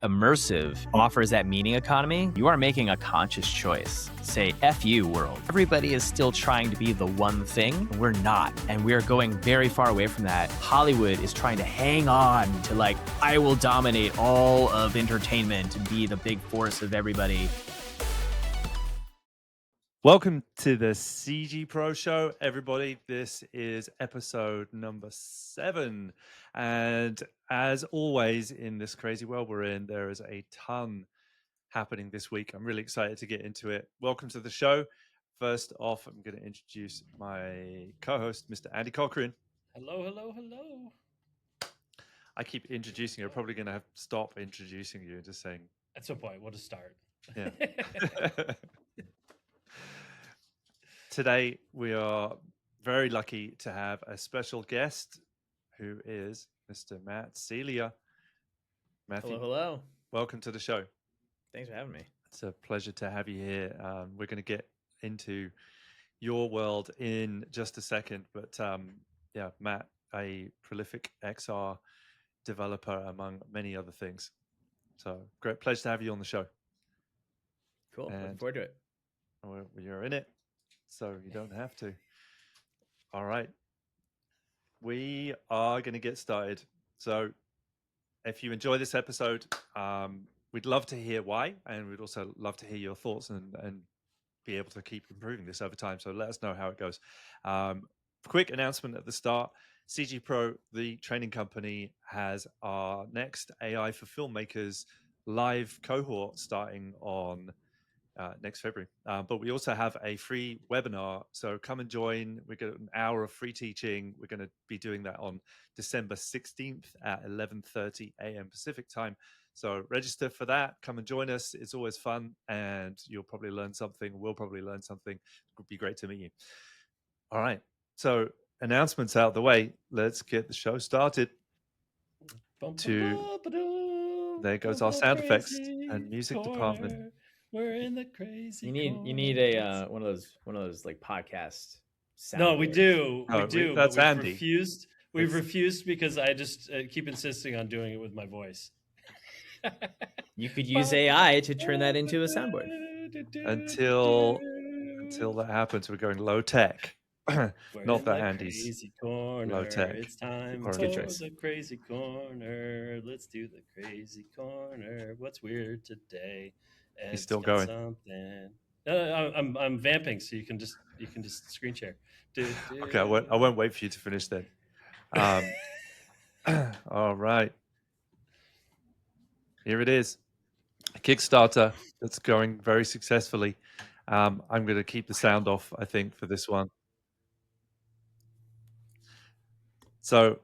Immersive offers that meaning economy. You are making a conscious choice. Say, F you, world. Everybody is still trying to be the one thing. We're not. And we are going very far away from that. Hollywood is trying to hang on to I will dominate all of entertainment and be the big force of everybody. Welcome to the CG Pro Show, everybody. This is episode number 7. And as always, in this crazy world we're in, there is a ton happening this week. I'm really excited to get into it. Welcome to the show. First off, I'm going to introduce my co-host, Mr. Andy Cochrane. Hello, hello, hello. I keep introducing you. I'm probably going to have to stop introducing you and just saying. At some point, we'll just start. Yeah. Today, we are very lucky to have a special guest who is Mr. Matt Celia. Matthew, hello. Welcome to the show. Thanks for having me. It's a pleasure to have you here. We're going to get into your world in just a second. But yeah, Matt, a prolific XR developer, among many other things. So great pleasure to have you on the show. Cool. Looking forward to it. You're in it, so you don't have to. All right. We are going to get started. So if you enjoy this episode, we'd love to hear why, and we'd also love to hear your thoughts and be able to keep improving this over time. So let us know how it goes. Quick announcement at the start. CG Pro, the training company, has our next AI for filmmakers live cohort starting on next February. But we also have a free webinar. So come and join. We get an hour of free teaching. We're going to be doing that on December 16th at 11:30 a.m. Pacific time. So register for that. Come and join us. It's always fun, and you'll probably learn something. We'll probably learn something. It would be great to meet you. All right. So announcements out of the way. Let's get the show started. There goes our sound effects and music department. We're in the crazy. You need a one of those like podcast sound. No, we do. No, we do. That's but Andy. Refused. We've refused because I just keep insisting on doing it with my voice. You could use AI to turn that into a soundboard. Until that happens, we're going low tech. Not that Andy's crazy corner. Low tech. It's time Or for choice. the crazy corner. Let's do the crazy corner. What's weird today? He's still going. Something. I'm vamping, so you can just screen share. Okay, I won't wait for you to finish then. All right. Here it is. A Kickstarter that's going very successfully. I'm going to keep the sound off, I think, for this one. So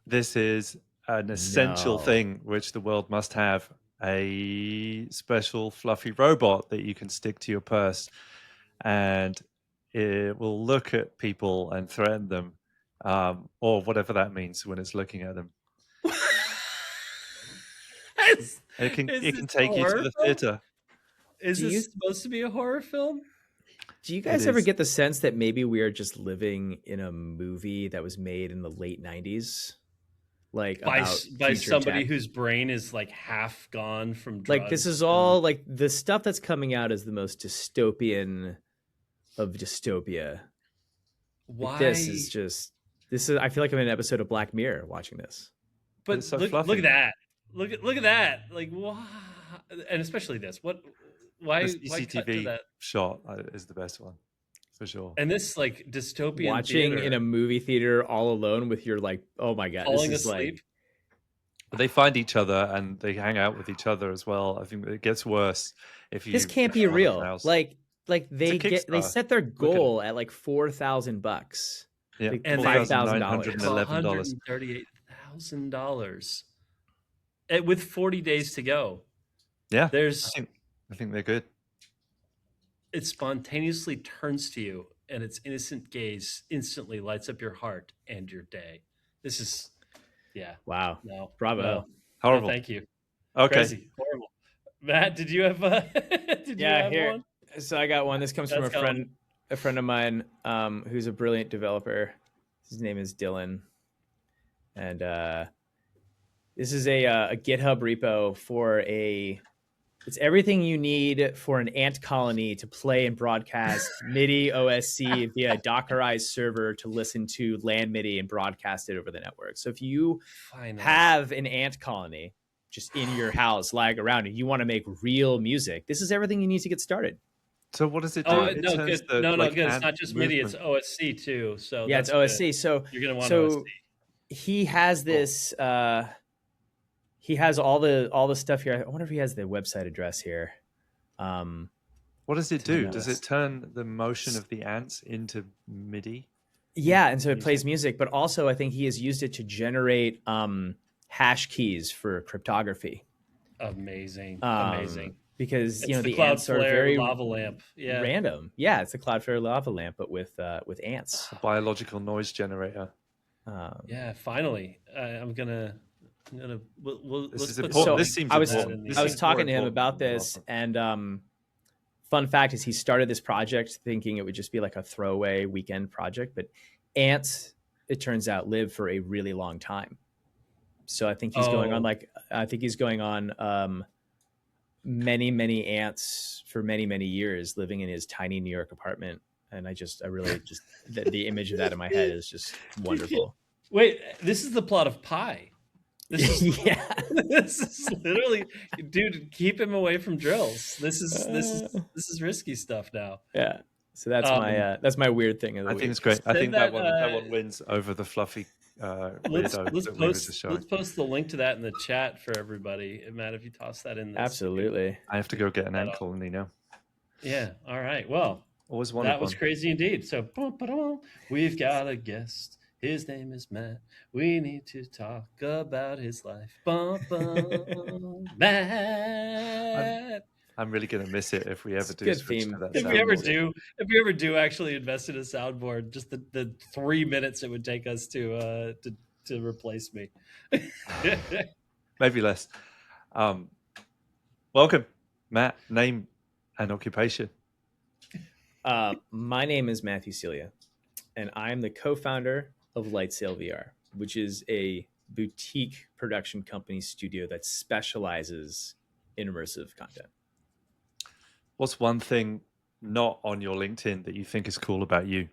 this is an essential thing which the world must have. A special fluffy robot that you can stick to your purse, and it will look at people and threaten them, or whatever that means when it's looking at them. It can take you to the theater. Is this supposed to be a horror film? Do you guys ever get the sense that maybe we are just living in a movie that was made in the late 90s? Like by somebody whose brain is like half gone from drugs. Like this is all like the stuff that's coming out is the most dystopian of dystopia. Why? Like this is I feel like I'm in an episode of Black Mirror watching this. But so look fluffy. at that. Look at that. Like wow. And especially this. Why CCTV cut to that shot is the best one. For sure. And this like dystopian watching theater, in a movie theater all alone with your like, oh my god, falling this is asleep. Like... But they find each other and they hang out with each other as well. I think it gets worse if you. This can't be real. Like they set their goal at like $4,000. Yeah, like and $4,911. $138,000 with 40 days to go. Yeah, I think they're good. It spontaneously turns to you, and its innocent gaze instantly lights up your heart and your day. This is, wow. No, bravo. No. Horrible. No, thank you. Okay. Crazy. Horrible. Matt, did you have? Did you have here. one? So I got one. This comes from a friend of mine, who's a brilliant developer. His name is Dylan, and This is a GitHub repo for it's everything you need for an ant colony to play and broadcast MIDI OSC via a Dockerized server to listen to land MIDI and broadcast it over the network. So if you have an ant colony just in your house lying around and you want to make real music, this is everything you need to get started. So what does it do? Oh, It no, turns good. the, No, like, good. It's ant not just MIDI, it's movement. OSC too. So yeah, it's that's OSC. good. So you're gonna want so OSC. he has this. He has all the stuff here. I wonder if he has the website address here. What does it do? Does it turn the motion of the ants into MIDI? Yeah, and so it plays music, but also I think he has used it to generate hash keys for cryptography. Amazing. Because it's the ants are very lava lamp. Yeah. random. Yeah, it's a Cloudflare lava lamp, but with ants. A biological noise generator. Yeah, finally. I'm gonna. This is put important. some- This seems I was important. This I was seems talking more to him important about than this, lava. and fun fact is he started this project thinking it would just be like a throwaway weekend project, but ants, it turns out, live for a really long time. So I think he's going on many ants for many years living in his tiny New York apartment. And I really just the image of that in my head is just wonderful. Wait, this is the plot of Pi. This is Yeah. This is literally, dude. Keep him away from drills. This is risky stuff now. Yeah. So that's my weird thing of the I week. think it's great. I think that that, one wins over the fluffy Let's weirdo that we were just showing. let's post the link to that in the chat for everybody. Matt, if you toss that in, Absolutely. I have to go get an ant colony now. Yeah. All right. Well, Always wanted that was one. crazy indeed. So we've got a guest. His name is Matt. We need to talk about his life. Matt. I'm really gonna miss it if we ever It's a do good switch theme. to that. If we ever soundboard. do actually invest in a soundboard, just the 3 minutes it would take us to replace me. Maybe less. Welcome, Matt. Name and occupation. My name is Matthew Celia, and I'm the co-founder of Lightsail VR, which is a boutique production company studio that specializes in immersive content. What's one thing not on your LinkedIn that you think is cool about you?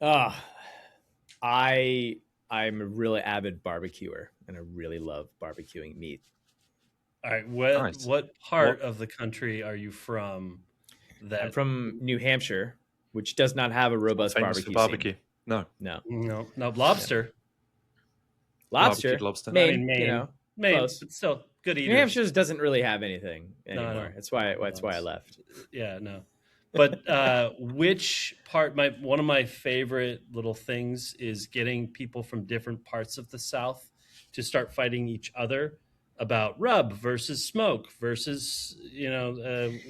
I'm a really avid barbecuer, and I really love barbecuing meat. All right, Nice. what part of the country are you from? I'm from New Hampshire, which does not have a robust Famous for barbecue. barbecue. No. No, lobster. Lobster. Barbecued lobster. Maine, I mean, Maine. you know, Maine, close. but still good eaters. New Hampshire doesn't really have anything anymore. No. That's why I left. Yeah, no. But which part? One of my favorite little things is getting people from different parts of the South to start fighting each other about rub versus smoke versus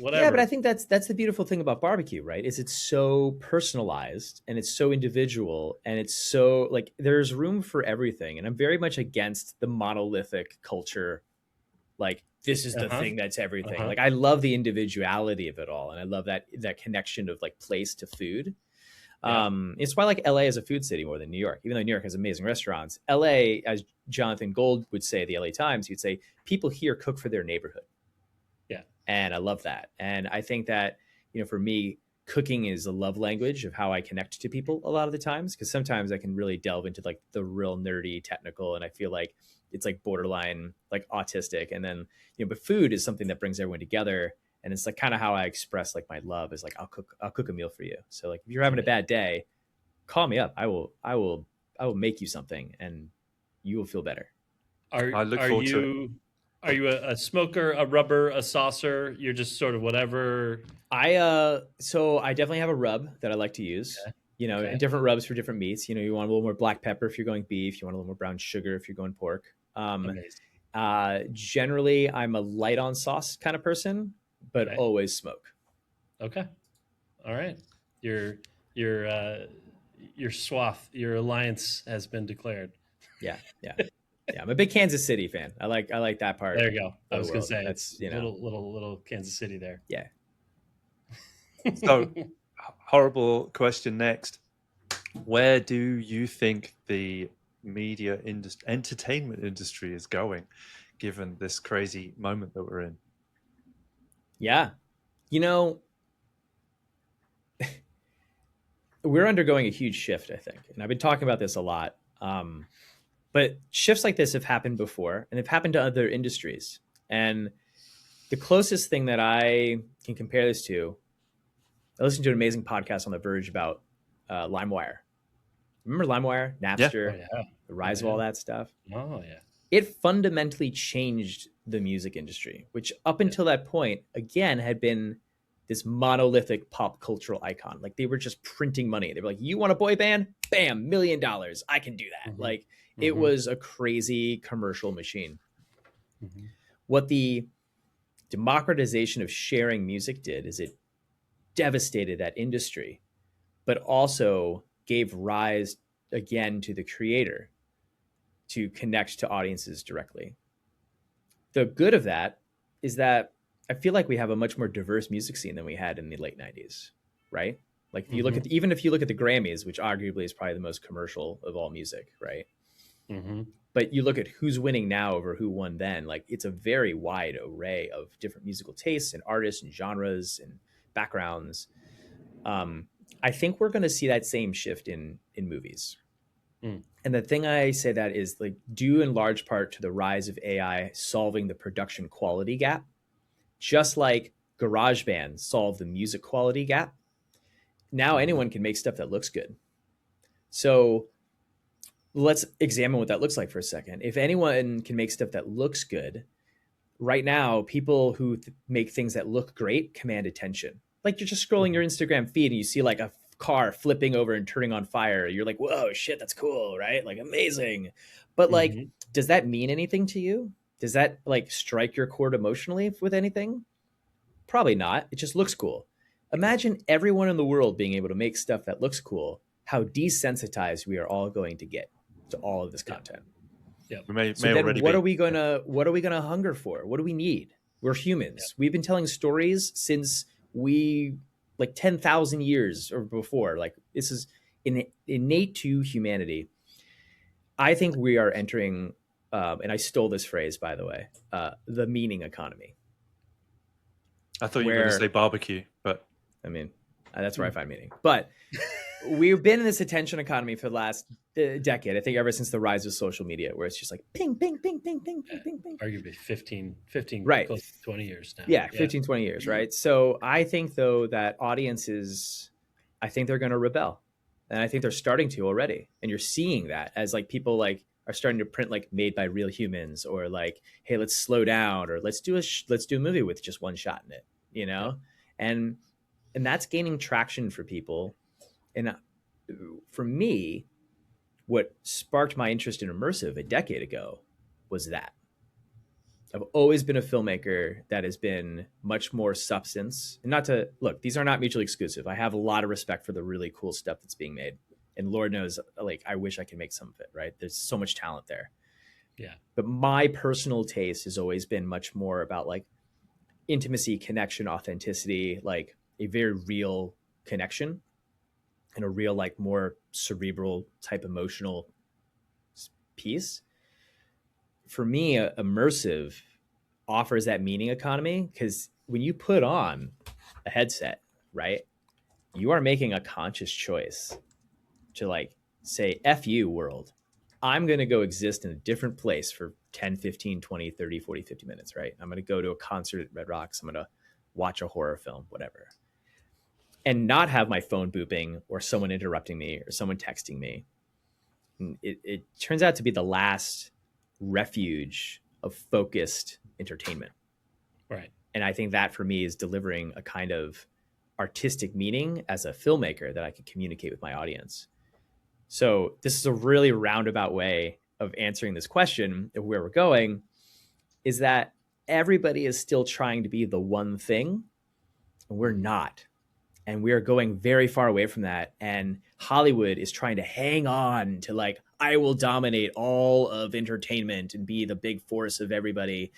whatever. Yeah, but I think that's the beautiful thing about barbecue, right? Is it's so personalized and it's so individual and it's so like there's room for everything. And I'm very much against the monolithic culture, like this is the thing that's everything. Like I love the individuality of it all, and I love that connection of like place to food. Yeah. It's why like LA is a food city more than New York, even though New York has amazing restaurants. LA, as Jonathan Gold would say, the LA Times, he'd say people here cook for their neighborhood. Yeah. And I love that. And I think that, for me, cooking is a love language of how I connect to people a lot of the times, because sometimes I can really delve into like the real nerdy technical, and I feel like it's like borderline like autistic. And then, but food is something that brings everyone together. And it's like kind of how I express like my love is like, I'll cook a meal for you. So like if you're having a bad day, call me up. I will make you something and you will feel better. I look forward to it. Are you a smoker, a rubber, a saucer? You're just sort of whatever. So I definitely have a rub that I like to use. Okay. And different rubs for different meats. You want a little more black pepper if you're going beef. You want a little more brown sugar if you're going pork. Generally, I'm a light on sauce kind of person, but always smoke. Okay. All right. Your swath, your alliance has been declared. Yeah. I'm a big Kansas City fan. I like that part. There you go. I was going to say that's little Kansas City there. Yeah. So, horrible question next. Where do you think the media industry, entertainment industry is going, given this crazy moment that we're in. Yeah. You know, we're undergoing a huge shift, I think. And I've been talking about this a lot. But shifts like this have happened before, and they've happened to other industries. And the closest thing that I can compare this to, I listened to an amazing podcast on The Verge about LimeWire. Remember LimeWire, Napster, the rise of all that stuff? Oh, yeah. It fundamentally changed the music industry, which up until that point, again, had been this monolithic pop cultural icon. Like they were just printing money. They were like, you want a boy band? Bam, $1 million. I can do that. Mm-hmm. Like it was a crazy commercial machine. Mm-hmm. What the democratization of sharing music did is it devastated that industry, but also gave rise again to the creator to connect to audiences directly. The good of that is that I feel like we have a much more diverse music scene than we had in the late 90s, right? Like if you look at even if you look at the Grammys, which arguably is probably the most commercial of all music, right? Mm-hmm. But you look at who's winning now over who won then, like it's a very wide array of different musical tastes and artists and genres and backgrounds. I think we're going to see that same shift in movies. And the thing I say that is like due in large part to the rise of AI solving the production quality gap, just like GarageBand solved the music quality gap. Now anyone can make stuff that looks good. So let's examine what that looks like for a second. If anyone can make stuff that looks good, right now, people who make things that look great command attention. Like you're just scrolling your Instagram feed and you see like a car flipping over and turning on fire. You're like, whoa, shit, that's cool, right? Like amazing. But like, does that mean anything to you? Does that like strike your chord emotionally with anything? Probably not. It just looks cool. Imagine everyone in the world being able to make stuff that looks cool, how desensitized we are all going to get to all of this content. Yeah. So then what are we gonna hunger for? What do we need? We're humans. Yeah. We've been telling stories since we like 10,000 years or before. Like this is innate to humanity. I think we are entering, and I stole this phrase, by the way, the meaning economy. I thought you were going to say barbecue, but I mean, that's where I find meaning. But we've been in this attention economy for the last decade. I think ever since the rise of social media, where it's just like ping, ping, ping, ping, ping, ping, ping, ping. Arguably 15 right. close to 20 years now. Yeah, 15, 20 years, right? So I think, though, that audiences, I think they're going to rebel. And I think they're starting to already. And you're seeing that as like people like are starting to print like made by real humans, or like, hey, let's slow down, or let's do a movie with just one shot in it, you know? Yeah. And that's gaining traction for people. And for me, what sparked my interest in immersive a decade ago was that. I've always been a filmmaker that has been much more substance. And not to look, these are not mutually exclusive. I have a lot of respect for the really cool stuff that's being made. And Lord knows, like, I wish I could make some of it, right? There's so much talent there. Yeah. But my personal taste has always been much more about like intimacy, connection, authenticity, like a very real connection and a real, like more cerebral type emotional piece. For me, immersive offers that meaning economy because when you put on a headset, right, you are making a conscious choice to like say, F you world, I'm going to go exist in a different place for 10, 15, 20, 30, 40, 50 minutes, right? I'm going to go to a concert at Red Rocks. I'm going to watch a horror film, whatever. And not have my phone booping or someone interrupting me or someone texting me. It turns out to be the last refuge of focused entertainment. Right. And I think that for me is delivering a kind of artistic meaning as a filmmaker that I can communicate with my audience. So this is a really roundabout way of answering this question of where we're going, is that everybody is still trying to be the one thing, and we're not. And we are going very far away from that. And Hollywood is trying to hang on to like, I will dominate all of entertainment and be the big force of everybody.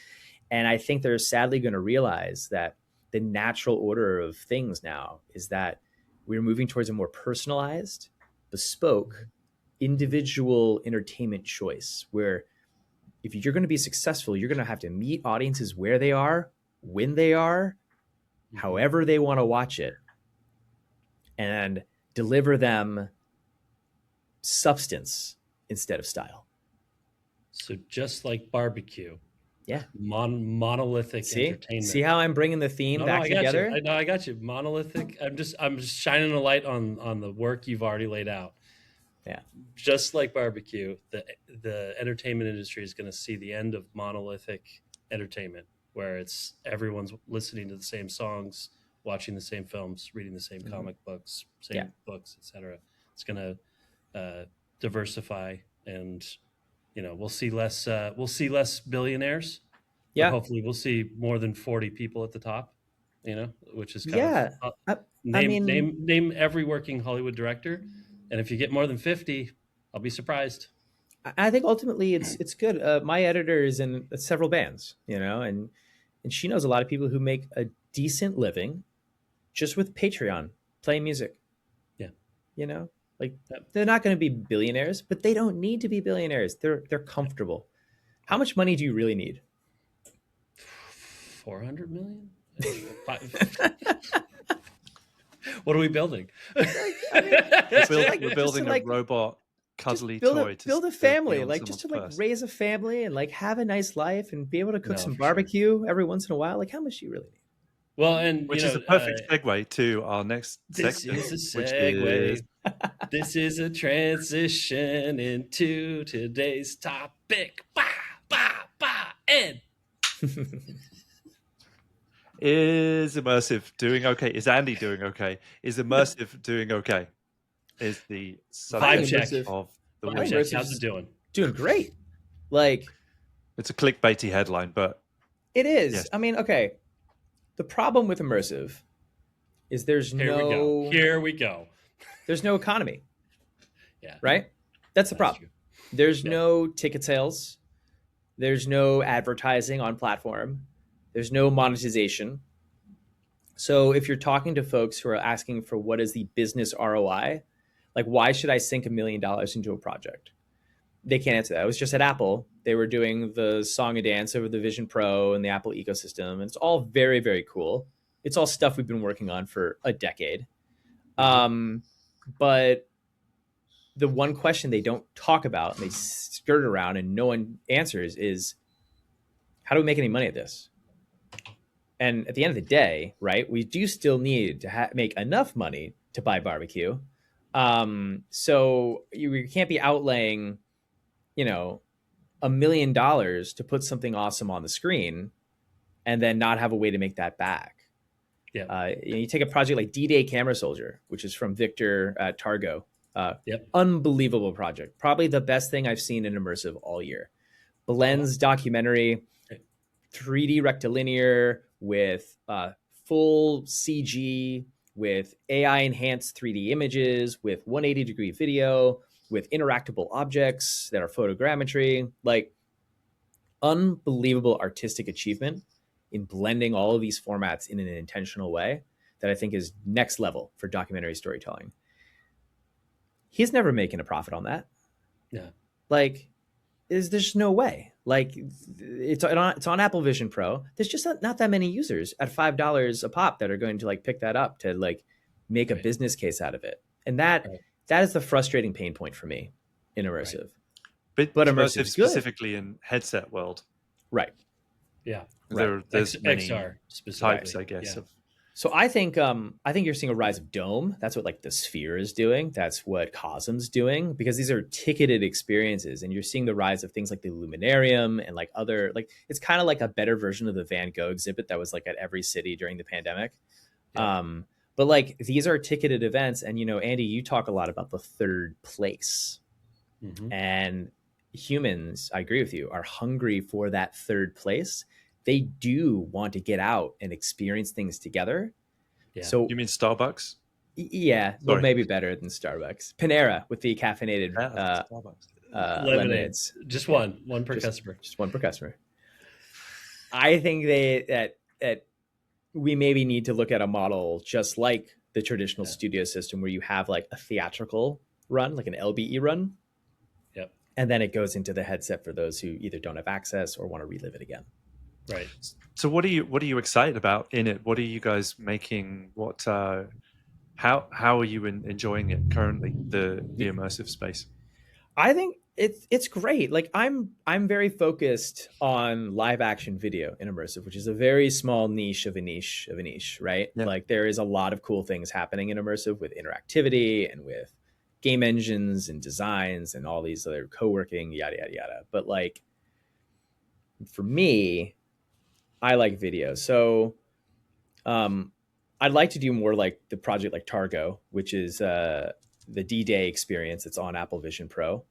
And I think they're sadly going to realize that the natural order of things now is that we're moving towards a more personalized, bespoke, individual entertainment choice where if you're going to be successful, you're going to have to meet audiences where they are, when they are, however they want to watch it, and deliver them substance instead of style. So just like barbecue. Yeah. Monolithic entertainment. See how I'm bringing the theme back together? I got you. Monolithic. I'm just shining a light on the work you've already laid out. Yeah. Just like barbecue, the entertainment industry is going to see the end of monolithic entertainment, where it's everyone's listening to the same songs, watching the same films, reading the same comic books, same books, etc. It's going to diversify, and we'll see less billionaires. Yeah. Hopefully, we'll see more than 40 people at the top. Which is name every working Hollywood director. And if you get more than 50, I'll be surprised. I think ultimately it's good. My editor is in several bands, and she knows a lot of people who make a decent living just with Patreon, playing music. Yeah. They're not going to be billionaires, but they don't need to be billionaires. They're comfortable. How much money do you really need? 400 million? What are we building? We're building a robot cuddly toy. Build a family, just to raise a family and have a nice life and be able to cook some barbecue every once in a while. How much do you really need? Well, which is a perfect segue to our next section. This is a segue. This is a transition into today's topic. And is Immersive doing okay? Is Andy doing okay? Is Immersive doing okay? Is the subject of the week. How's it doing? Doing great. It's a clickbaity headline, but it is. Yes. I mean, okay. The problem with Immersive is Here we go. There's no economy. Yeah. Right? That's the problem. True. There's no ticket sales. There's no advertising on platform. There's no monetization. So if you're talking to folks who are asking for what is the business ROI, why should I sink $1 million into a project? They can't answer that. I was just at Apple. They were doing the song and dance over the Vision Pro and the Apple ecosystem. And it's all very, very cool. It's all stuff we've been working on for a decade. But the one question they don't talk about and they skirt around and no one answers is, how do we make any money at this? And at the end of the day, right, we do still need to make enough money to buy barbecue. So you can't be outlaying, $1 million to put something awesome on the screen and then not have a way to make that back. Yeah. You take a project like D-Day Camera Soldier, which is from Victor at Targo. Unbelievable project. Probably the best thing I've seen in Immersive all year. Blends documentary, 3D rectilinear with full CG, with AI enhanced 3D images, with 180-degree video, with interactable objects that are photogrammetry. Unbelievable artistic achievement in blending all of these formats in an intentional way that I think is next level for documentary storytelling. He's never making a profit on that. Yeah. There's just no way. It's on Apple Vision Pro. There's just not that many users at $5 a pop that are going to pick that up to make a business case out of it. And that is the frustrating pain point for me in Immersive. Right. But Immersive specifically in headset world. Right. Yeah. There's many XR specifically. types, I guess. Yeah. So I think you're seeing a rise of Dome. That's what the Sphere is doing. That's what Cosm's doing, because these are ticketed experiences, and you're seeing the rise of things like the Luminarium and other it's kind of like a better version of the Van Gogh exhibit that was at every city during the pandemic. Yeah. But these are ticketed events, and Andy, you talk a lot about the third place, and humans, I agree with you, are hungry for that third place. They do want to get out and experience things together. Yeah. So you mean Starbucks? Yeah, well, maybe better than Starbucks. Panera with the caffeinated lemonades. Just one per customer. Just one per customer. I think that we maybe need to look at a model just like the traditional studio system, where you have a theatrical run, like an LBE run, And then it goes into the headset for those who either don't have access or want to relive it again. Right. So what are you excited about in it? What are you guys making? What how are you enjoying it currently? The immersive space. I think it's great. Like I'm very focused on live action video in immersive, which is a very small niche of a niche of a niche, right? Yeah. Like there is a lot of cool things happening in immersive with interactivity and with game engines and designs and all these other co-working, yada yada yada. But like for me, I like video. So I'd like to do more like the project like Targo, which is the D-Day experience that's on Apple Vision Pro.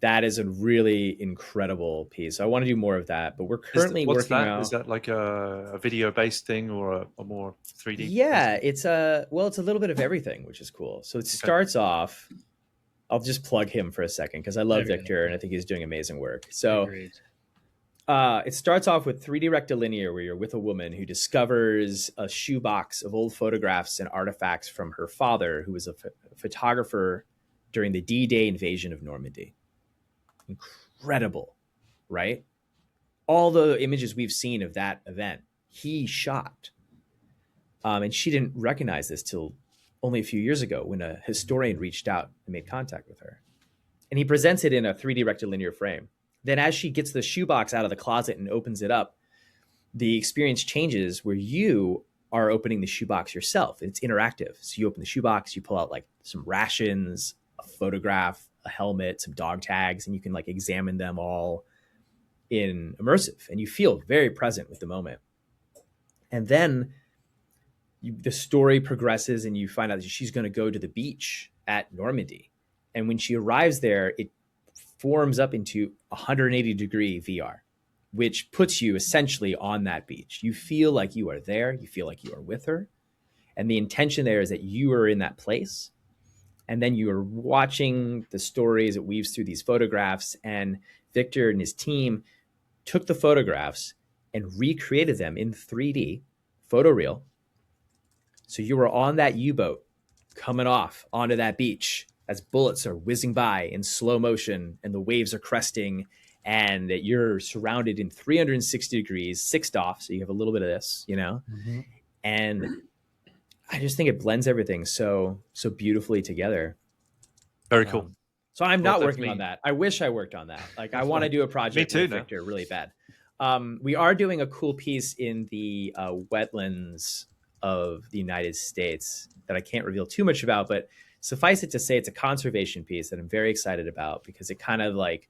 That is a really incredible piece. I want to do more of that, but we're currently working out. Is that like a video-based thing or a more 3D? Yeah, it's a little bit of everything, which is cool. So it starts off. I'll just plug him for a second because I love Victor and I think he's doing amazing work. So it starts off with 3D rectilinear, where you're with a woman who discovers a shoebox of old photographs and artifacts from her father, who was a photographer during the D-Day invasion of Normandy. Incredible, right? All the images we've seen of that event, he shot. And she didn't recognize this till only a few years ago when a historian reached out and made contact with her. And he presents it in a 3D rectilinear frame. Then as she gets the shoebox out of the closet and opens it up, the experience changes where you are opening the shoebox yourself. It's interactive. So you open the shoebox, you pull out like some rations, a photograph, a helmet, some dog tags, and you can like examine them all in immersive. And you feel very present with the moment. And then the story progresses and you find out that she's going to go to the beach at Normandy. And when she arrives there, it forms up into 180-degree VR, which puts you essentially on that beach. You feel like you are there. You feel like you are with her. And the intention there is that you are in that place. And then you are watching the stories it weaves through these photographs. And Victor and his team took the photographs and recreated them in 3D, photoreal. So you were on that U-boat coming off onto that beach as bullets are whizzing by in slow motion and the waves are cresting and you're surrounded in 360 degrees, sixed off. So you have a little bit of this, you know, and I just think it blends everything so beautifully together. Very cool. So I'm not working on that. I wish I worked on that. Like I want to do a project with Victor really bad. We are doing a cool piece in the wetlands of the United States that I can't reveal too much about, but suffice it to say it's a conservation piece that I'm very excited about because it kind of like,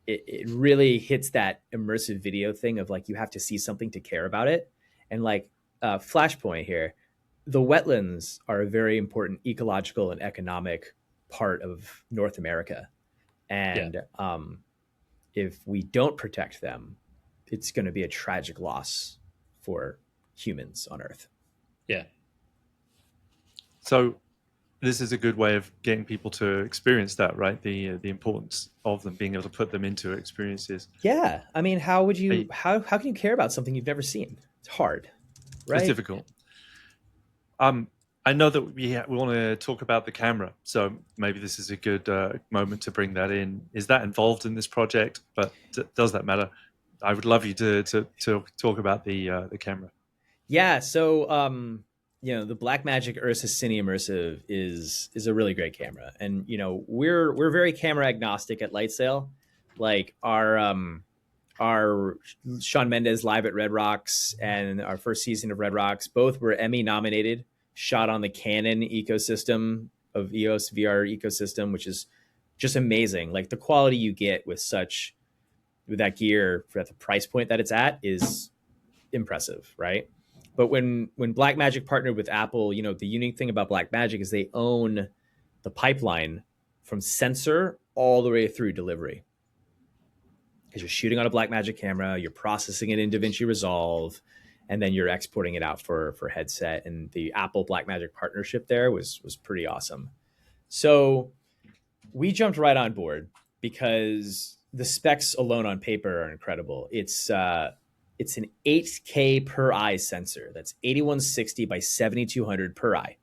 it really hits that immersive video thing of like, you have to see something to care about it. And like flashpoint here, the wetlands are a very important ecological and economic part of North America. And if we don't protect them, it's going to be a tragic loss for humans on Earth. Yeah. So this is a good way of getting people to experience that, right? The importance of them, being able to put them into experiences. Yeah. I mean, how would you, how can you care about something you've never seen? It's hard, right? It's difficult. I know that we want to talk about the camera, so maybe this is a good moment to bring that in. Is that involved in this project? But does that matter? I would love you to talk about the camera. Yeah. So, you know, the Blackmagic Ursus Cineimmersive is a really great camera, and you know we're very camera agnostic at Lightsail. Like our Shawn Mendes Live at Red Rocks and our first season of Red Rocks both were Emmy nominated, shot on the Canon ecosystem of EOS VR ecosystem, which is just amazing. Like the quality you get with that gear at the price point that it's at is impressive, right? But when Blackmagic partnered with Apple, you know, the unique thing about Blackmagic is they own the pipeline from sensor all the way through delivery. Because you're shooting on a Blackmagic camera, you're processing it in DaVinci Resolve, and then you're exporting it out for headset. And the Apple Blackmagic partnership there was pretty awesome. So we jumped right on board because the specs alone on paper are incredible. It's an 8K per eye sensor. That's 8160 by 7200 per eye.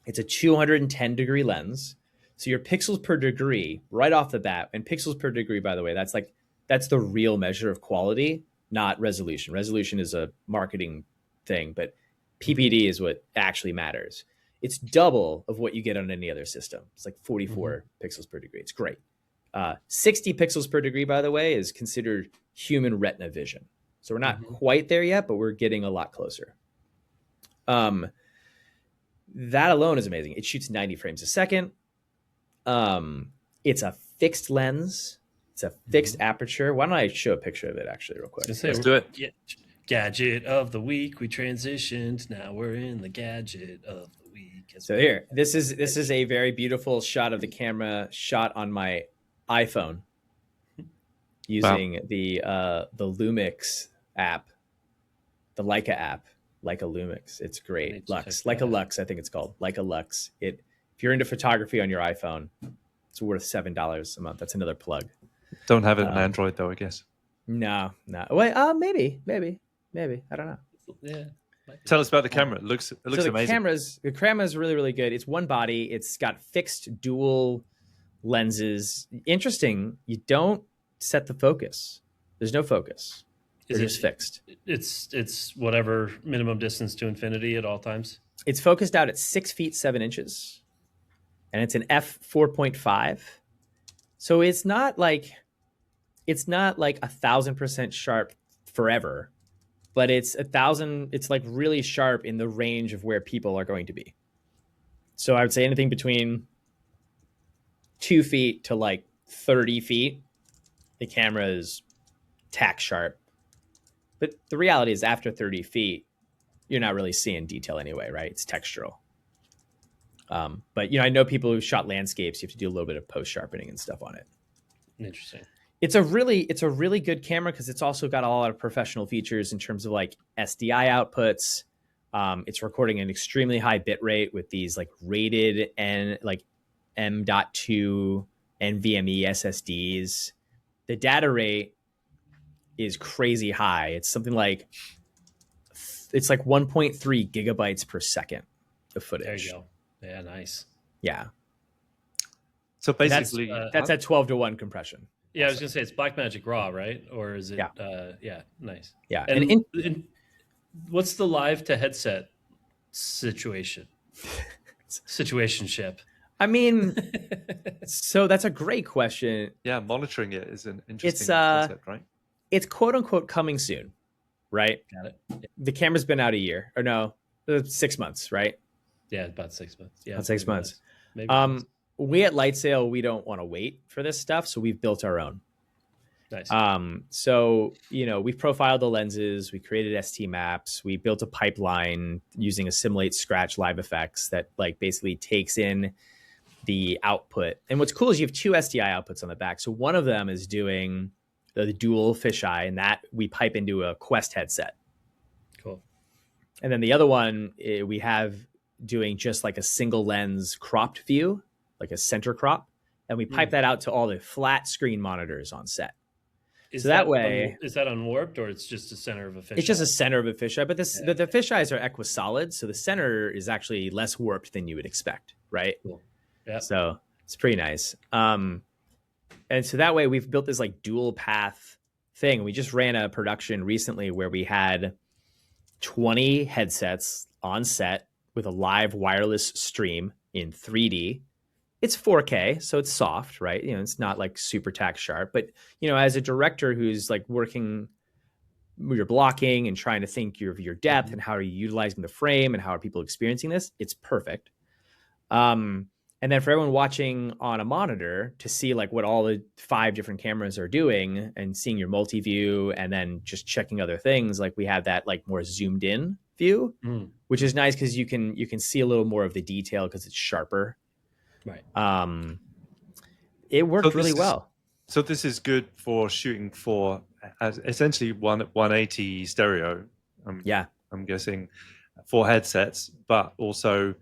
It's a 210 degree lens. So your pixels per degree right off the bat, and pixels per degree, by the way, that's the real measure of quality, not resolution. Resolution is a marketing thing, but PPD is what actually matters. It's double of what you get on any other system. It's like 44 pixels per degree. It's great. 60 pixels per degree, by the way, is considered human retina vision. So we're not quite there yet, but we're getting a lot closer. That alone is amazing. It shoots 90 frames a second. It's a fixed lens. It's a fixed aperture. Why don't I show a picture of it actually real quick? Let's do it. Gadget of the week. We transitioned. Now we're in the gadget of the week. So here, this is a very beautiful shot of the camera shot on my iPhone using the Lumix app, the Leica app, Leica Lumix. It's great. Leica Lux, I think it's called Leica Lux. If you're into photography on your iPhone, it's worth $7 a month. That's another plug. Don't have it on Android though, I guess. No. Wait, maybe. I don't know. Yeah. Tell us about the camera. It looks amazing. The camera is really, really good. It's one body. It's got fixed dual lenses. Interesting. You don't set the focus. There's no focus. It's just fixed. It's whatever minimum distance to infinity at all times. It's focused out at 6 feet 7 inches, and it's an f/4.5. So it's not like 1,000% sharp forever, but it's 1,000. It's like really sharp in the range of where people are going to be. So I would say anything between 2 feet to like 30 feet, the camera is tack sharp. But the reality is after 30 feet, you're not really seeing detail anyway, right? It's textural. But I know people who shot landscapes, you have to do a little bit of post sharpening and stuff on it. Interesting. It's a really good camera because it's also got a lot of professional features in terms of like SDI outputs. It's recording an extremely high bit rate with these like rated and like M.2 NVMe SSDs. The data rate is crazy high. It's something like 1.3 gigabytes per second of footage. There you go. Yeah, nice. Yeah. So basically, that's at 12:1 compression. Yeah, I was gonna say it's Blackmagic Raw, right? Or is it? Yeah. Nice. Yeah. And what's the live to headset situationship? I mean, so that's a great question. Yeah, monitoring it is an interesting concept, right? It's quote unquote coming soon, right? Got it. Yeah. The camera's been out a year, or no, 6 months, right? Yeah, about 6 months. Yeah, about 6 months. Maybe we at Lightsail, we don't want to wait for this stuff, so we've built our own. Nice. So we've profiled the lenses, we created ST maps, we built a pipeline using Assimilate Scratch Live Effects that like basically takes in the output. And what's cool is you have two SDI outputs on the back. So one of them is doing the dual fisheye, and that we pipe into a Quest headset. Cool. And then the other one we have doing just like a single lens cropped view, like a center crop, and we pipe that out to all the flat screen monitors on set. Is that unwarped, or it's just a center of a fisheye? It's just a center of a fisheye, but the fisheyes are equisolid, so the center is actually less warped than you would expect, right? Cool. Yeah. So it's pretty nice. And so that way we've built this like dual path thing. We just ran a production recently where we had 20 headsets on set with a live wireless stream in 3D. It's 4K, so it's soft, right? It's not like super tack sharp, but as a director who's like working, you're blocking and trying to think of your depth and how are you utilizing the frame and how are people experiencing this, it's perfect. And then for everyone watching on a monitor to see like what all the 5 different cameras are doing and seeing your multi-view and then just checking other things, like we have that like more zoomed in view, which is nice because you can see a little more of the detail because it's sharper. Right. It worked really well. So this is good for shooting for essentially 180 stereo. I'm guessing for headsets, but also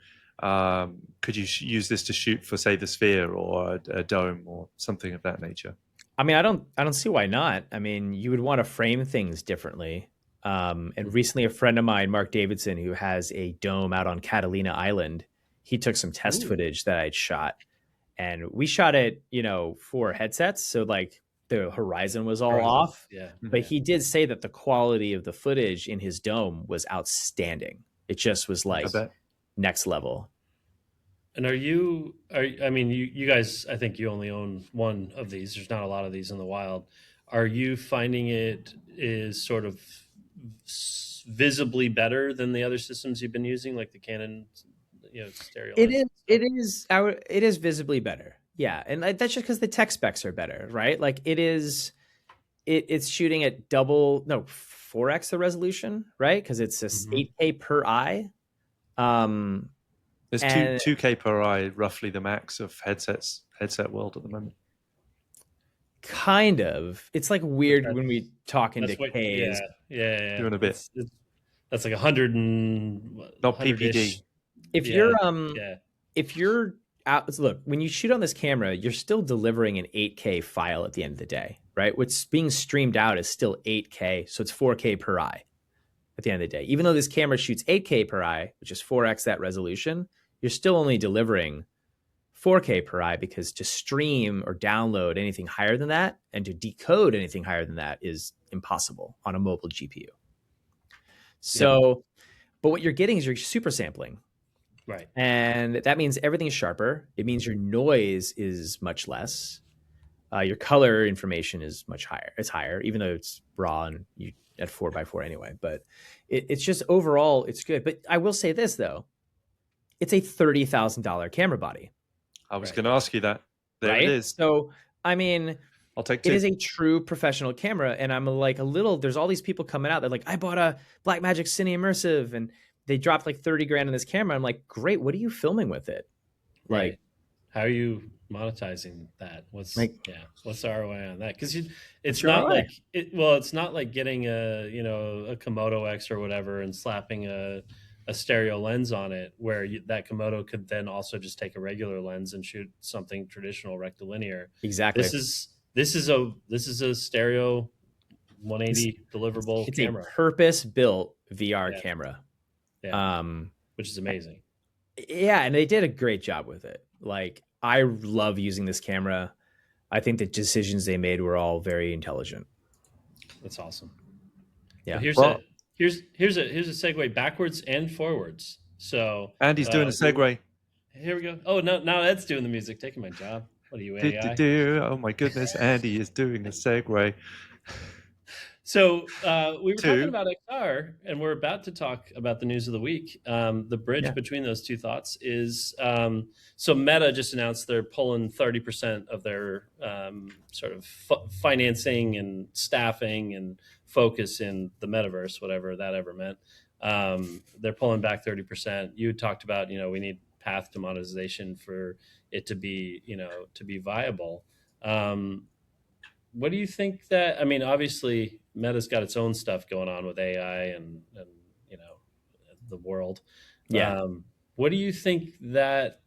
could you use this to shoot for, say, the Sphere or a dome or something of that nature? I mean, I don't see why not. I mean, you would want to frame things differently. And recently, a friend of mine, Mark Davidson, who has a dome out on Catalina Island, he took some test footage that I'd shot, and we shot it, for headsets. So like the horizon was all off. Yeah. But he did say that the quality of the footage in his dome was outstanding. It just was like next level. And you guys, I think you only own one of these. There's not a lot of these in the wild. Are you finding it is sort of visibly better than the other systems you've been using, like the Canon, stereo? It is visibly better. Yeah. And that's just because the tech specs are better, right? Like it's shooting at 4x the resolution, right? Because it's 8K per eye. There's 2K per eye, roughly the max of headset world at the moment. Kind of. It's like weird when we talk into Ks. Yeah. Doing a bit. That's like 100 and not PPD. If you're out, look, when you shoot on this camera, you're still delivering an 8K file at the end of the day, right? What's being streamed out is still 8K, so it's 4K per eye at the end of the day. Even though this camera shoots 8K per eye, which is 4x that resolution, you're still only delivering 4K per eye, because to stream or download anything higher than that and to decode anything higher than that is impossible on a mobile GPU. So, but what you're getting is you're super sampling. Right. And that means everything is sharper. It means your noise is much less. Your color information is much higher. It's higher, even though it's raw and you at 4x4 anyway. But it's just overall, it's good. But I will say this, though. It's a $30,000 camera body. I was going to ask you that. There it is. So, I mean, I'll take 2. It is a true professional camera. And I'm like there's all these people coming out. They're like, I bought a Blackmagic Cineimmersive and they dropped like 30 grand in this camera. I'm like, great. What are you filming with it? Right. How are you monetizing that? What's the ROI on that? Because it's not like getting a Komodo X or whatever and slapping a stereo lens on it, where that Komodo could then also just take a regular lens and shoot something traditional rectilinear. Exactly. This is a stereo 180 deliverable camera. It's a purpose-built VR camera. Yeah. Which is amazing. Yeah, and they did a great job with it. Like, I love using this camera. I think the decisions they made were all very intelligent. That's awesome. Yeah. But here's a segue backwards and forwards. So Andy's doing a segue. Here we go. Oh, no, now Ed's doing the music, taking my job. What are you, AI? Oh my goodness, Andy is doing a segue. So we were talking about XR, and we're about to talk about the news of the week. The bridge between those two thoughts is, so Meta just announced they're pulling 30% of their sort of financing and staffing and focus in the metaverse, whatever that ever meant. They're pulling back 30%. You talked about, we need path to monetization for it to be, to be viable. What do you think that, obviously Meta's got its own stuff going on with AI and the world. Yeah. What do you think that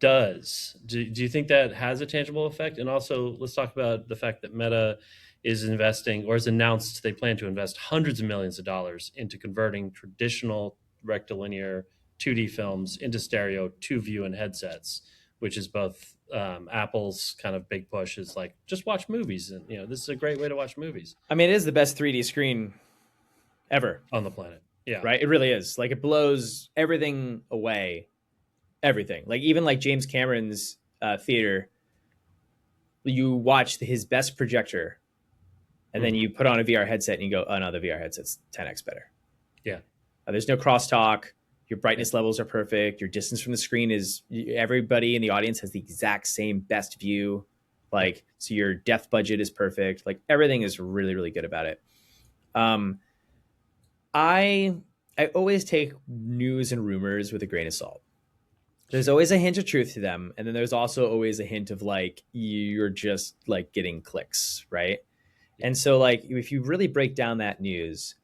does? Do you think that has a tangible effect? And also, let's talk about the fact that Meta is investing, or has announced they plan to invest hundreds of millions of dollars into converting traditional rectilinear 2D films into stereo 2-view and headsets, which is both Apple's kind of big push is like, just watch movies. And, this is a great way to watch movies. It is the best 3D screen ever on the planet. Yeah. Right. It really is. Like, it blows everything away. Everything. Like, even like James Cameron's theater, you watch his best projector and then you put on a VR headset and you go, oh no, the VR headset's 10x better. Yeah. There's no crosstalk. Your brightness levels are perfect. Your distance from the screen is, everybody in the audience has the exact same best view. Like, so your depth budget is perfect. Like, everything is really, really good about it. I always take news and rumors with a grain of salt. There's always a hint of truth to them. And then there's also always a hint of like, you're just like getting clicks, right? And so like, if you really break down that news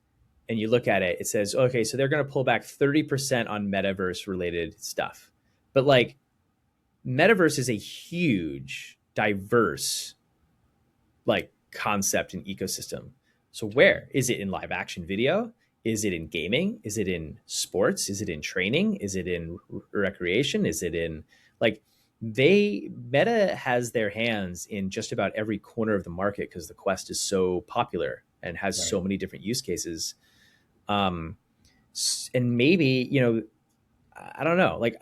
and you look at it, it says, okay, so they're going to pull back 30% on metaverse related stuff. But like, metaverse is a huge, diverse like concept and ecosystem. So where is it? In live action video? Is it in gaming? Is it in sports? Is it in training? Is it in recreation? Is it in like, Meta has their hands in just about every corner of the market because the Quest is so popular and has Right. so many different use cases. And maybe, I don't know, like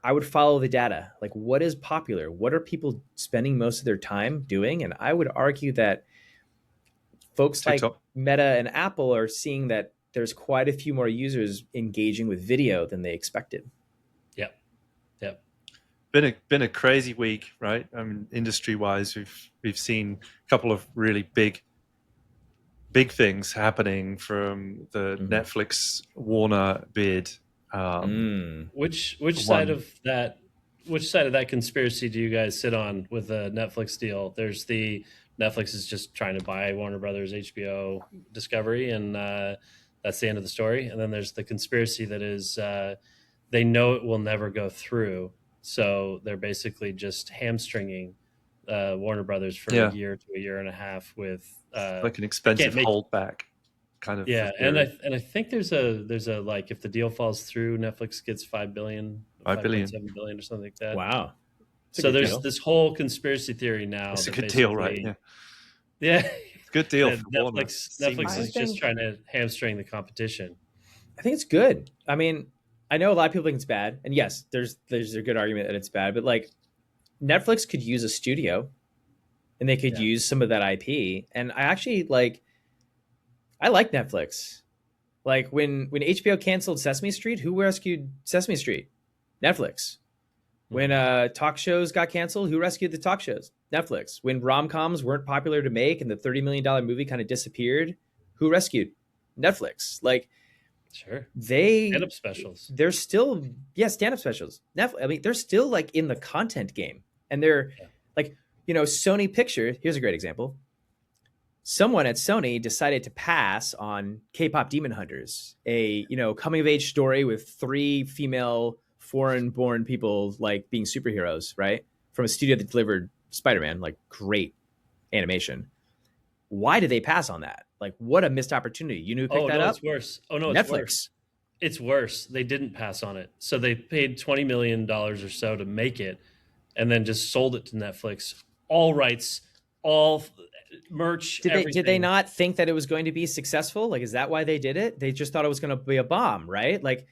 I would follow the data. Like, what is popular? What are people spending most of their time doing? And I would argue that folks TikTok. like Meta and Apple are seeing that there's quite a few more users engaging with video than they expected. Yep. Yep. Been a crazy week, right? I mean, industry wise, we've seen a couple of really big things happening, from the Netflix Warner bid. Which side of that conspiracy do you guys sit on with the Netflix deal? There's the Netflix is just trying to buy Warner Brothers, HBO, Discovery, and that's the end of the story. And then there's the conspiracy that is they know it will never go through, so they're basically just hamstringing Warner Brothers for a year to a year and a half with like an expensive holdback kind of. Yeah, and I think there's a like, if the deal falls through, Netflix gets $5 billion, 5.7 billion or something like that. Wow. So there's this whole conspiracy theory now. It's a good deal, right? Yeah. It's a good deal for Netflix is just trying to hamstring the competition. I think it's good. I mean, I know a lot of people think it's bad, and yes, there's a good argument that it's bad, but like Netflix could use a studio and they could use some of that IP. And I actually I like Netflix. Like when HBO canceled Sesame Street, who rescued Sesame Street? Netflix. When talk shows got canceled, who rescued the talk shows? Netflix. When rom-coms weren't popular to make and the $30 million movie kind of disappeared, who rescued? Netflix. Like, sure. Stand-up specials. They're still, stand-up specials. I mean, they're still like in the content game. And they're like, Sony Pictures, here's a great example. Someone at Sony decided to pass on K-pop Demon Hunters, a, coming of age story with 3 female foreign-born people like being superheroes, right? From a studio that delivered Spider-Man, like great animation. Why did they pass on that? Like, what a missed opportunity. You knew who picked that up? It's worse. Oh, no, Netflix. It's worse. It's worse. They didn't pass on it. So they paid $20 million or so to make it and then just sold it to Netflix. All rights, all merch, everything. Did they not think that it was going to be successful? Like, is that why they did it? They just thought it was going to be a bomb, right? Like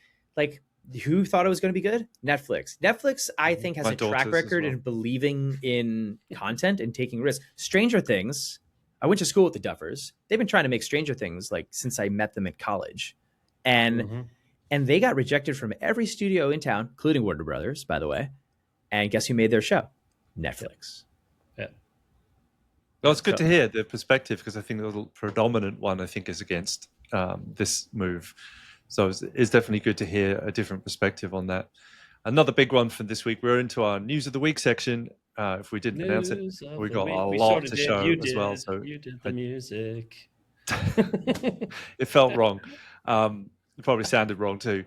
who thought it was going to be good? Netflix, I think, has a track record in believing in content and taking risks. Stranger Things, I went to school with the Duffers. They've been trying to make Stranger Things like since I met them at college. And they got rejected from every studio in town, including Warner Brothers, by the way. And guess who made their show? Netflix. Yeah. Well, it's good to hear the perspective, because I think the predominant one, I think, is against this move. So it's definitely good to hear a different perspective on that. Another big one for this week, we're into our News of the Week section. If we didn't announce it, we got a lot to show as well. So you did the music. It felt wrong. It probably sounded wrong too.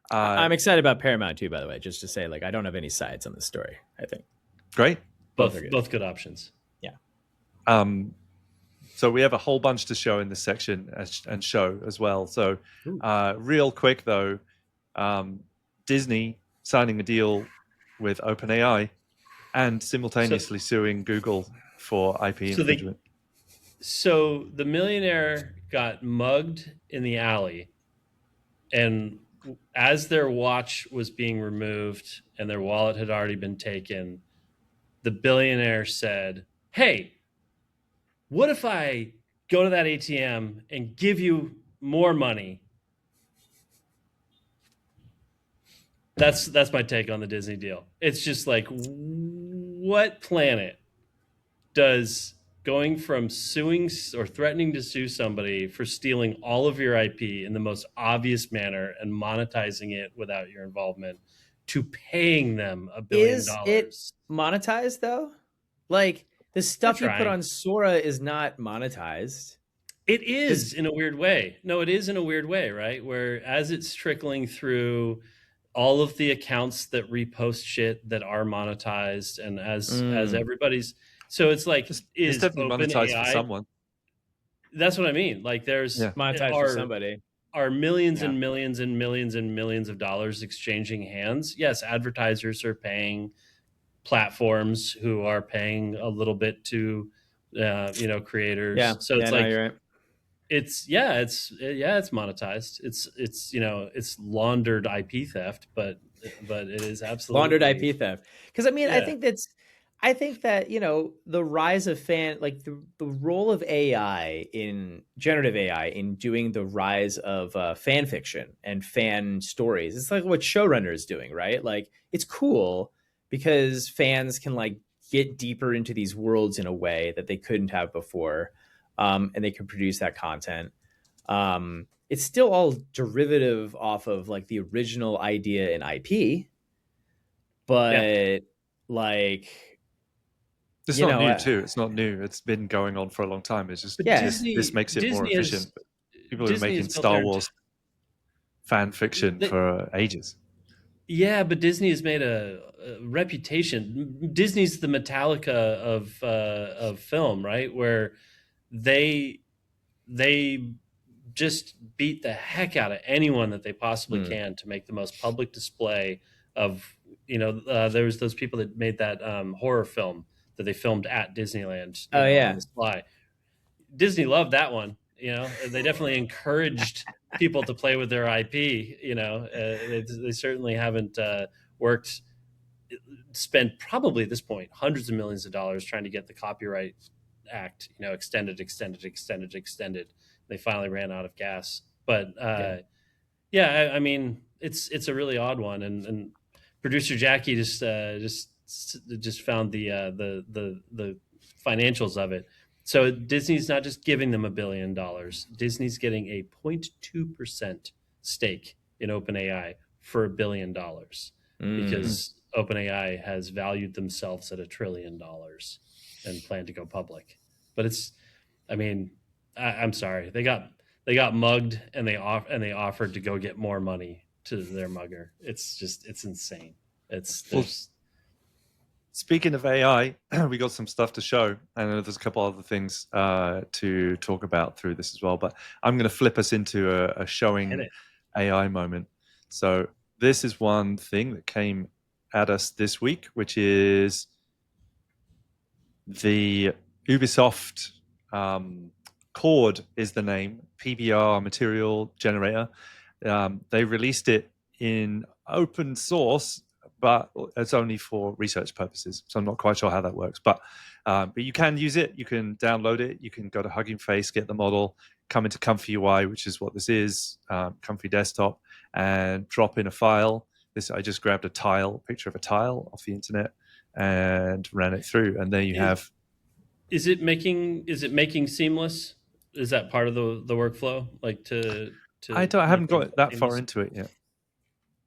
I'm excited about Paramount too, by the way, just to say, like, I don't have any sides on this story, I think. Great. Both good options. Yeah. So we have a whole bunch to show in this section and show as well. So real quick though, Disney signing a deal with OpenAI and simultaneously suing Google for IP infringement. So the millionaire got mugged in the alley, and as their watch was being removed and their wallet had already been taken, the billionaire said, "Hey, what if I go to that ATM and give you more money?" That's my take on the Disney deal. It's just like, what planet does going from suing or threatening to sue somebody for stealing all of your IP in the most obvious manner and monetizing it without your involvement to paying them $1 billion? Is it monetized though? Like, the stuff you put on Sora is not monetized. It is in a weird way. No, it is in a weird way, right? Where as it's trickling through all of the accounts that repost shit that are monetized, and as everybody's, so it's like, it's definitely monetized for someone. That's what I mean. Like, there's monetized for somebody. Are millions and millions and millions and millions of dollars exchanging hands? Yes, advertisers are paying platforms who are paying a little bit to creators. Yeah. So it's no, like you're right. it's monetized. It's laundered IP theft, but it is absolutely Laundered IP theft. Because I mean, Yeah. I think that the rise of the role of AI in generative AI in doing the rise of fan fiction and fan stories. It's like what showrunner is doing, right? Like it's cool because fans can like get deeper into these worlds in a way that they couldn't have before, and they can produce that content. It's still all derivative off of like the original idea in IP, but like It's not new too. It's not new. It's been going on for a long time. It's just, this makes it more efficient. People have been making Star Wars fan fiction for ages. Yeah, but Disney has made a reputation. Disney's the Metallica of film, right? Where they just beat the heck out of anyone that they possibly can to make the most public display of. There was those people that made that horror film that they filmed at Disneyland. On the fly. Disney loved that one. They definitely encouraged people to play with their IP. They certainly haven't spent probably at this point hundreds of millions of dollars trying to get the Copyright Act, extended. They finally ran out of gas. But I mean, it's a really odd one, and producer Jackie just found the financials of it. So Disney's not just giving them $1 billion. Disney's getting a 0.2% stake in OpenAI for $1 billion because OpenAI has valued themselves at $1 trillion and plan to go public. But I'm sorry, they got mugged and they offered to go get more money to their mugger. It's insane. Speaking of AI, we got some stuff to show. I know there's a couple other things to talk about through this as well, but I'm going to flip us into a showing AI moment. So this is one thing that came at us this week, which is the Ubisoft Cord is the name, PBR material generator. They released it in open source, but it's only for research purposes. So I'm not quite sure how that works, but you can use it. You can download it. You can go to Hugging Face, get the model, come into Comfy UI, which is what this is, Comfy Desktop, and drop in a file. I just grabbed a picture of a tile off the internet and ran it through. And there you have. Is it making seamless? Is that part of the workflow? Like I haven't got that far into it yet.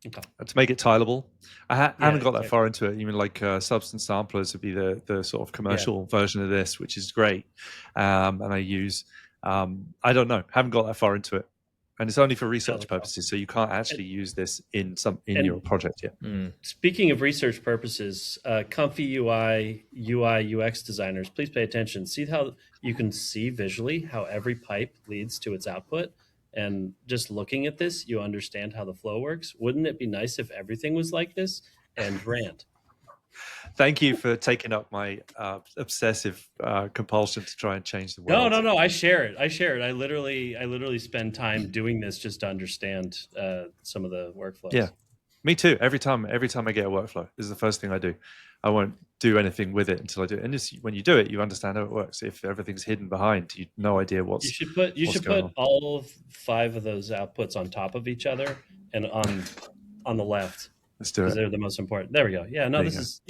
Okay. To make it tileable, I haven't got that far into it. Even like Substance Samplers would be the sort of commercial version of this, which is great. And I use, I don't know, haven't got that far into it, and it's only for research purposes. So you can't actually use this in your project yet. Speaking of research purposes, Comfy UI UX designers, please pay attention. See how you can see visually how every pipe leads to its output. And just looking at this, you understand how the flow works. Wouldn't it be nice if everything was like this? And rant. Thank you for taking up my obsessive compulsion to try and change the world. No. I share it. I literally spend time doing this just to understand some of the workflows. Yeah, me too. Every time I get a workflow, this is the first thing I do. I won't do anything with it until I do it. And when you do it, you understand how it works. If everything's hidden behind, you no idea what's. You should put all 5 of those outputs on top of each other and on the left. Let's do it. They're the most important. There we go. Yeah, no, that's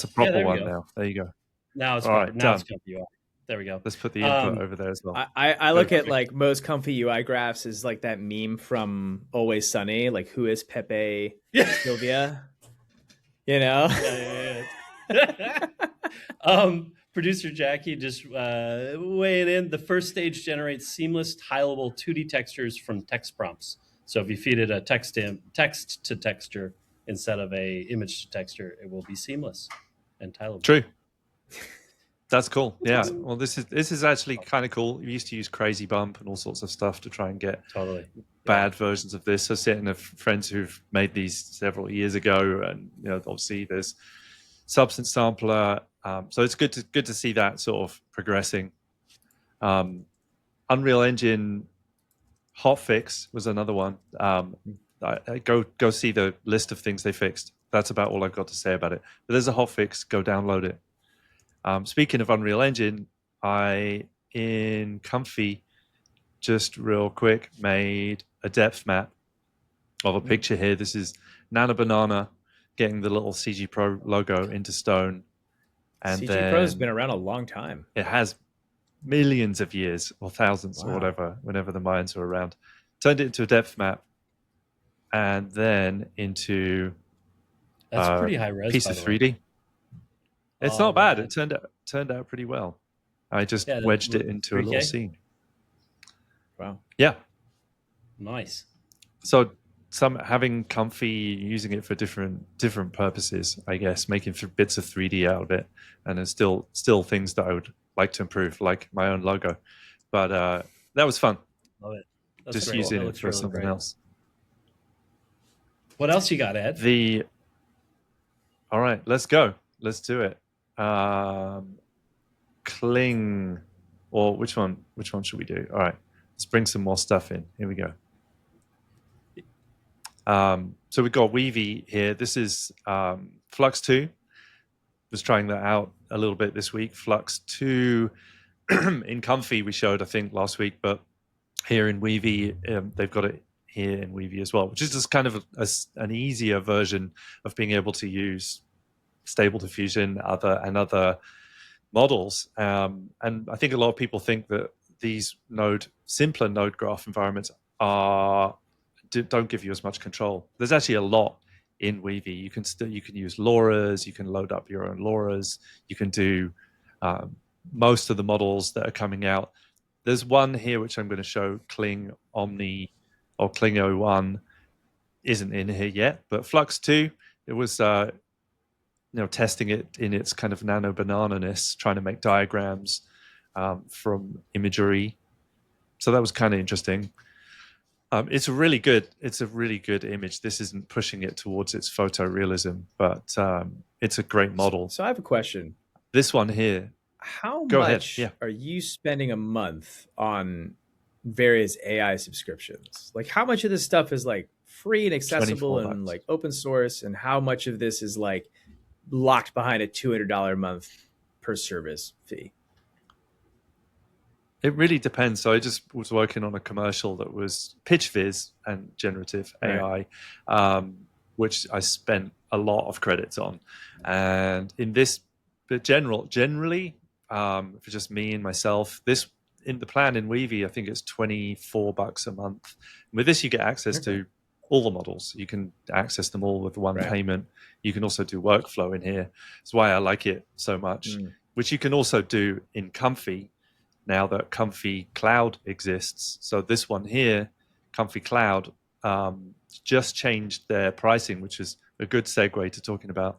a proper one now. There you go. Now it's Comfy UI. There we go. Let's put the input over there as well. I look at like most Comfy UI graphs is like that meme from Always Sunny, like who is Pepe Sylvia? Yeah. Producer Jackie just weighing in. The first stage generates seamless, tileable 2D textures from text prompts. So if you feed it a text to texture instead of a image to texture, it will be seamless and tileable. True. That's cool. Yeah. Well, this is actually kind of cool. We used to use Crazy Bump and all sorts of stuff to try and get bad versions of this. So sitting of friends who've made these several years ago, and obviously there's substance sampler. So it's good to see that sort of progressing. Unreal Engine hotfix was another one. I go see the list of things they fixed. That's about all I've got to say about it. But there's a hotfix. Go download it. Speaking of Unreal Engine, I in Comfy just real quick made a depth map of a picture here. This is Nano Banana getting the little CG Pro logo into stone. And CG then Pro's been around a long time. it has millions of years or thousands or whatever, whenever the Mayans were around. Turned it into a depth map and then into That's pretty high res, piece by of the way. 3D. It's Oh, not bad. man. It turned out pretty well. I just Yeah, wedged it into a 3K? little scene. Wow. Yeah. Nice. So some having Comfy, using it for different purposes, I guess, making bits of 3D out of it, and there's still things that I would like to improve, like my own logo. But that was fun. Love it. That's Just great. using That it looks for really something great. else. What else you got, Ed? All right, let's go. Let's do it. Cling, or which one should we do? All right, let's bring some more stuff in. Here we go. So we've got Weavy here. This is Flux 2. Was trying that out a little bit this week. Flux 2 in Comfy we showed, I think, last week, but here in Weavy, they've got it here in Weavy as well, which is just kind of an easier version of being able to use Stable Diffusion and other models. And I think a lot of people think that these simpler node graph environments don't give you as much control. There's actually a lot in Weavy. You can use LoRa's, you can load up your own LoRa's, you can do most of the models that are coming out. There's one here which I'm going to show, Cling Omni or Cling 01, isn't in here yet, but Flux 2, it was testing it in its kind of nano banana-ness, trying to make diagrams from imagery. So that was kind of interesting. It's a really good image. This isn't pushing it towards its photorealism, but it's a great model. So I have a question. This one here. How Go much ahead. Yeah. are you spending a month on various AI subscriptions? Like, how much of this stuff is like free and accessible and like open source, and how much of this is like locked behind a $200 a month per service fee? It really depends. So I just was working on a commercial that was pitch viz and generative AI, which I spent a lot of credits on. And in this, but generally, for just me and myself, this in the plan in Weavy, I think it's $24 a month. With this, you get access to all the models. You can access them all with one payment. You can also do workflow in here. That's why I like it so much, which you can also do in Comfy now that Comfy Cloud exists. So this one here, Comfy Cloud, just changed their pricing, which is a good segue to talking about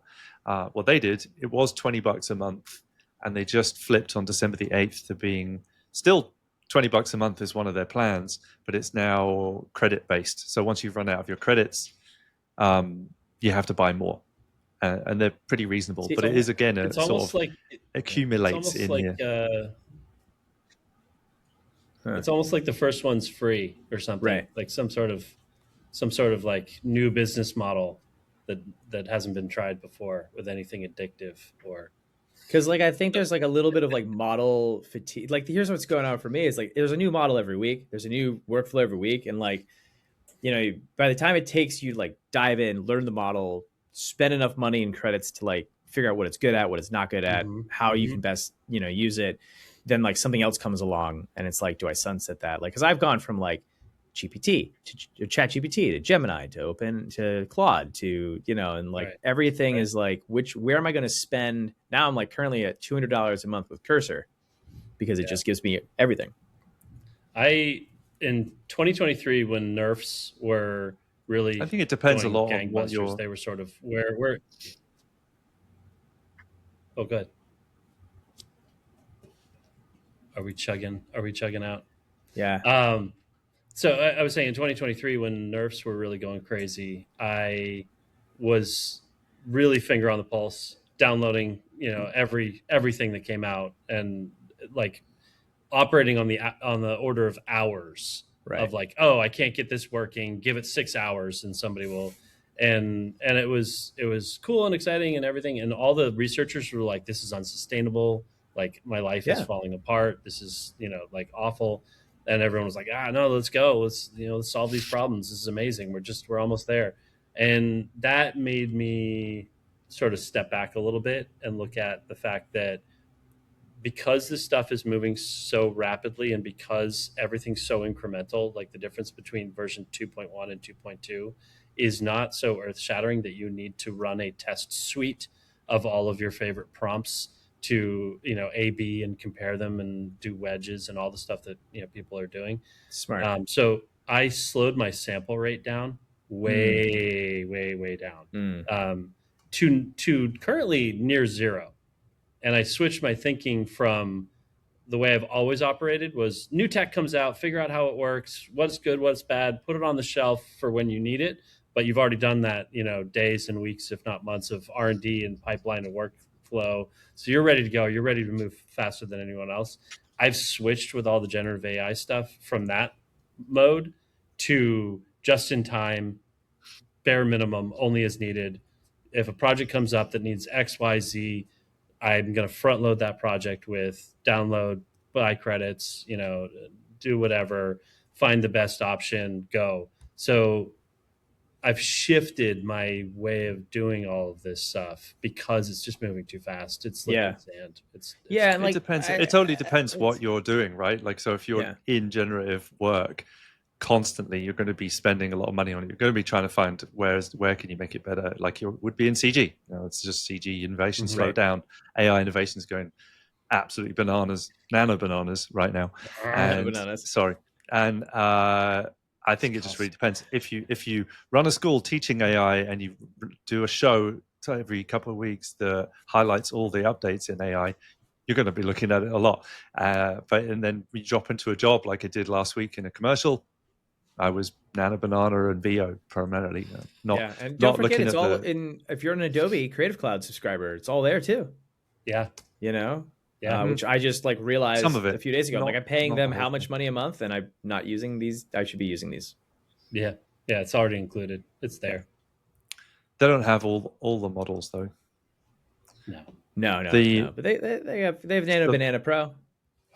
what they did. It was $20 a month, and they just flipped on December the 8th to being still $20 a month is one of their plans, but it's now credit based. So once you've run out of your credits, you have to buy more, and they're pretty reasonable. But it is again a sort of accumulates in here. It's almost like the first one's free or something, like some sort of like new business model that hasn't been tried before with anything addictive or. Because like I think there's like a little bit of like model fatigue. Like here's what's going on for me is like there's a new model every week. There's a new workflow every week, and like by the time it takes you to like dive in, learn the model, spend enough money and credits to like figure out what it's good at, what it's not good at, how you can best use it, then like something else comes along, and it's like, do I sunset that? Like, because I've gone from like GPT to Chat GPT to Gemini to Claude to and like everything is like where am I going to spend now? I'm like currently at $200 a month with Cursor because it just gives me everything. In 2023 when nerfs were really, I think it depends a lot on what they were sort of where oh good. Are we chugging out? Yeah. So I was saying in 2023 when nerfs were really going crazy, I was really finger on the pulse downloading, everything that came out, and like operating on the order of hours Right. of like, oh, I can't get this working, give it 6 hours and somebody will. And it was cool and exciting and everything. And all the researchers were like, this is unsustainable. Like my life is Yeah. falling apart. This is, like awful. And everyone was like, no, let's go. Let's solve these problems. This is amazing. We're almost there. And that made me sort of step back a little bit and look at the fact that because this stuff is moving so rapidly and because everything's so incremental, like the difference between version 2.1 and 2.2 is not so earth shattering that you need to run a test suite of all of your favorite prompts to, A/B and compare them and do wedges and all the stuff that, people are doing. Smart. So I slowed my sample rate down way down to currently near zero. And I switched my thinking from the way I've always operated was new tech comes out, figure out how it works, what's good, what's bad, put it on the shelf for when you need it. But you've already done that, days and weeks, if not months of R&D and pipeline and workflow. So you're ready to go. You're ready to move faster than anyone else. I've switched with all the generative AI stuff from that mode to just in time, bare minimum, only as needed. If a project comes up that needs X, Y, Z, I'm going to front load that project with download, buy credits, do whatever, find the best option, go. So I've shifted my way of doing all of this stuff because it's just moving too fast. It's liquid sand. And it depends. It totally depends what you're doing, right? Like, so if you're in generative work constantly, you're going to be spending a lot of money on it. You're going to be trying to find where can you make it better, like you would be in CG. It's just CG innovation slowed down. AI innovation is going absolutely bananas, nano bananas right now. Sorry. And I think it just really depends. If you run a school teaching AI and you do a show every couple of weeks that highlights all the updates in AI, you're going to be looking at it a lot. And then we drop into a job like I did last week in a commercial. I was Nano Banana and VO primarily. And don't forget, it's all in. If you're an Adobe Creative Cloud subscriber, it's all there too. Yeah, which I just realized some of it a few days ago. I'm paying them how much money a month, and I'm not using these. I should be using these. Yeah, it's already included. It's there. They don't have all the models though. No. But they have Nano Banana Pro.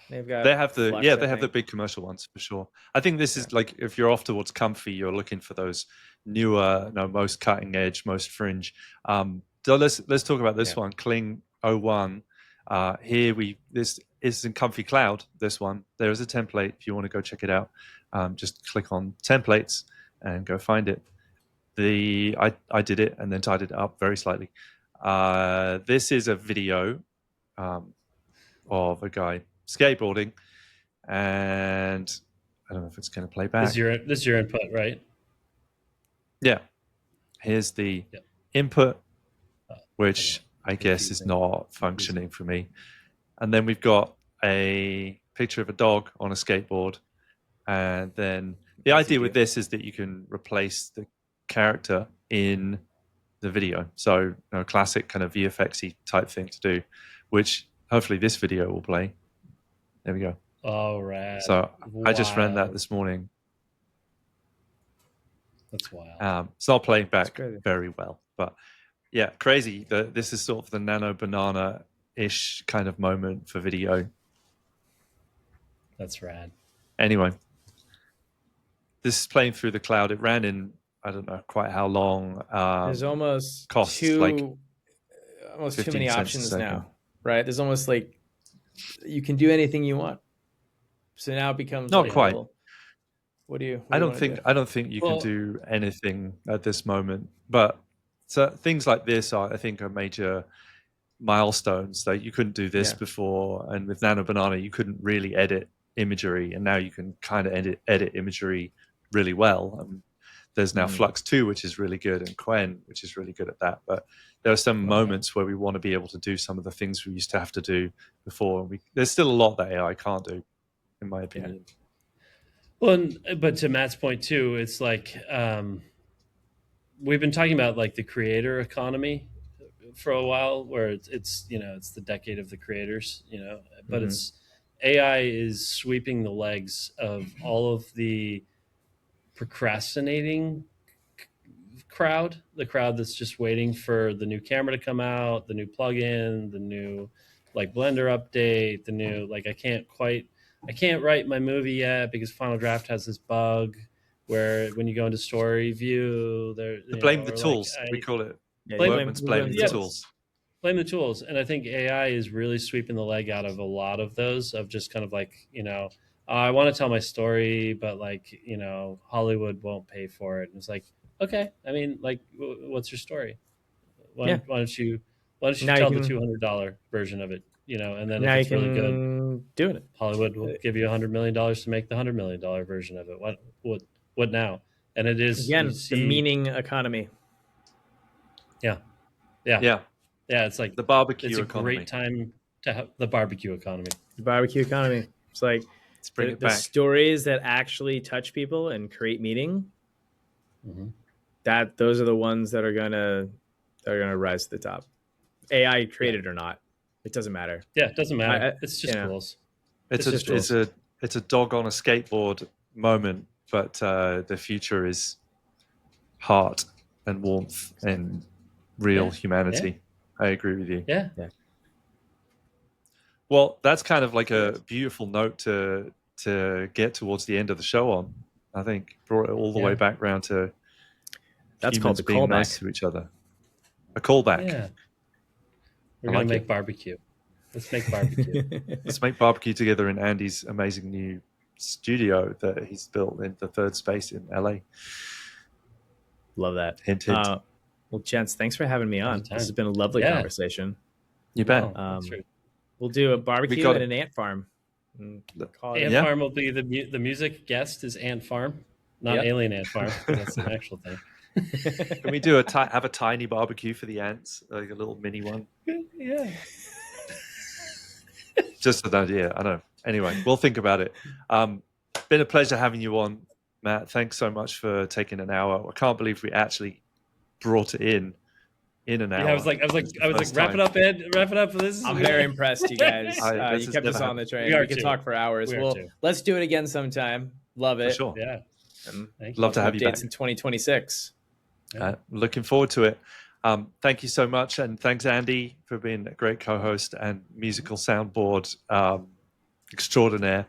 They have the big commercial ones for sure. I think this is like, if you're off towards comfy, you're looking for those newer, most cutting edge, most fringe. So let's talk about this one, Kling 01. This is in Comfy Cloud. This one, there is a template if you want to go check it out. Just click on templates and go find it. I did it and then tidied it up very slightly. This is a video of a guy skateboarding, and I don't know if it's going to play back. This is your input, right? Yeah. Here's the input, which I guess is not functioning for me. And then we've got a picture of a dog on a skateboard. And then the idea with this is that you can replace the character in the video. So classic kind of VFX-y type thing to do, which hopefully this video will play. There we go. All right. So I just ran that this morning. That's wild. It's not playing back very well, but yeah, crazy. This is sort of the Nano Banana-ish kind of moment for video. That's rad. Anyway, this is playing through the cloud. It ran in, I don't know quite how long. There's almost costs too many 15 cents a options second. now, right? There's almost you can do anything you want. So now it becomes not quite. What do you? I don't think you can do anything at this moment. But so things like this are major milestones. Like you couldn't do this before, and with Nano Banana you couldn't really edit imagery, and now you can kind of edit imagery really well. There's now Flux 2, which is really good, and Quen, which is really good at that. But there are some moments where we want to be able to do some of the things we used to have to do before. There's still a lot that AI can't do, in my opinion. Well, but to Matt's point too, it's like we've been talking about the creator economy for a while, where it's it's the decade of the creators, but Mhm. it's AI is sweeping the legs of all of the procrastinating crowd, the crowd that's just waiting for the new camera to come out, the new plugin, the new like Blender update, the new like I can't write my movie yet because Final Draft has this bug where when you go into story view, there Blame the or like tools, we call it. Yeah, Blame- Workman's blaming the yeah. tools. blame the tools. And I think AI is really sweeping the leg out of a lot of those, of just kind of like, I want to tell my story, but like, Hollywood won't pay for it. And it's like, okay, I mean, like, what's your story? Why, Yeah. why don't you Now you tell the can- $200 version of it, and then now if you it's really good, can do it. Hollywood will give you $100 million to make the $100 million version of it. What now? And it is, Again, you the see, meaning economy. yeah. Yeah, It's like, the barbecue it's a economy. great time to have the barbecue economy. The barbecue economy. It's like Let's bring the, it the back. stories that actually touch people and create meaning. Mhm. Those are the ones that are gonna rise to the top. AI created or not, it doesn't matter. Yeah, it doesn't matter. I- It's just you know. tools. It's It's just it's a dog on a skateboard moment, but the future is heart and warmth and real Yeah, humanity. I agree with you. Yeah. Well, that's kind of like a beautiful note to get towards the end of the show on. I think brought it all the way Yeah. back round to That's called humans the being callback. nice to each other. A callback. Yeah. We're I gonna like make it. barbecue. Let's make barbecue. Let's make barbecue together in Andy's amazing new studio that he's built in the third space in LA. Love that. Hint, hint. Well, gents, thanks for having me on. Anytime. This has been a lovely Yeah. conversation. You bet. No, that's true. We'll do a barbecue got at it. an ant farm. And call it Ant Yeah. Farm will be the music guest is Ant Farm, not Yep. Alien Ant Farm. That's an actual thing. Can we do have a tiny barbecue for the ants, like a little mini one? Yeah. Just an idea. I don't know. Anyway, we'll think about it. Been a pleasure having you on, Matt. Thanks so much for taking an hour. I can't believe we actually brought it in an hour. Yeah, I was like, First wrap time. it up, Ed. Wrap it up for this. I'm very impressed, you guys. This You has kept us never on the train. We are We could too. talk for hours. We are Well, too. let's do it again sometime. Love For it. sure. Yeah. And Thank you. Love to have you updates back. in 2026. Looking forward to it. Thank you so much, and thanks Andy for being a great co-host and musical soundboard extraordinaire.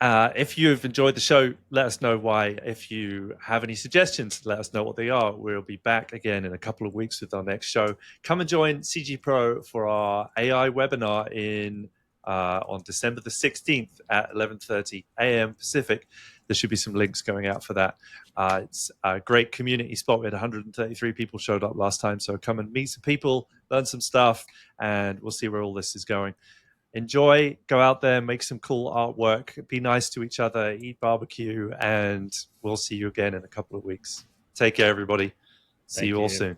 If you've enjoyed the show, let us know why. If you have any suggestions, let us know what they are. We'll be back again in a couple of weeks with our next show. Come and join CG Pro for our AI webinar on December the 16th at 11:30 a.m. Pacific. There should be some links going out for that. It's a great community spot. We had 133 people showed up last time, so come and meet some people, learn some stuff, and we'll see where all this is going. Enjoy, go out there, make some cool artwork, be nice to each other, eat barbecue, and we'll see you again in a couple of weeks. Take care, everybody. See Thank you all you. soon.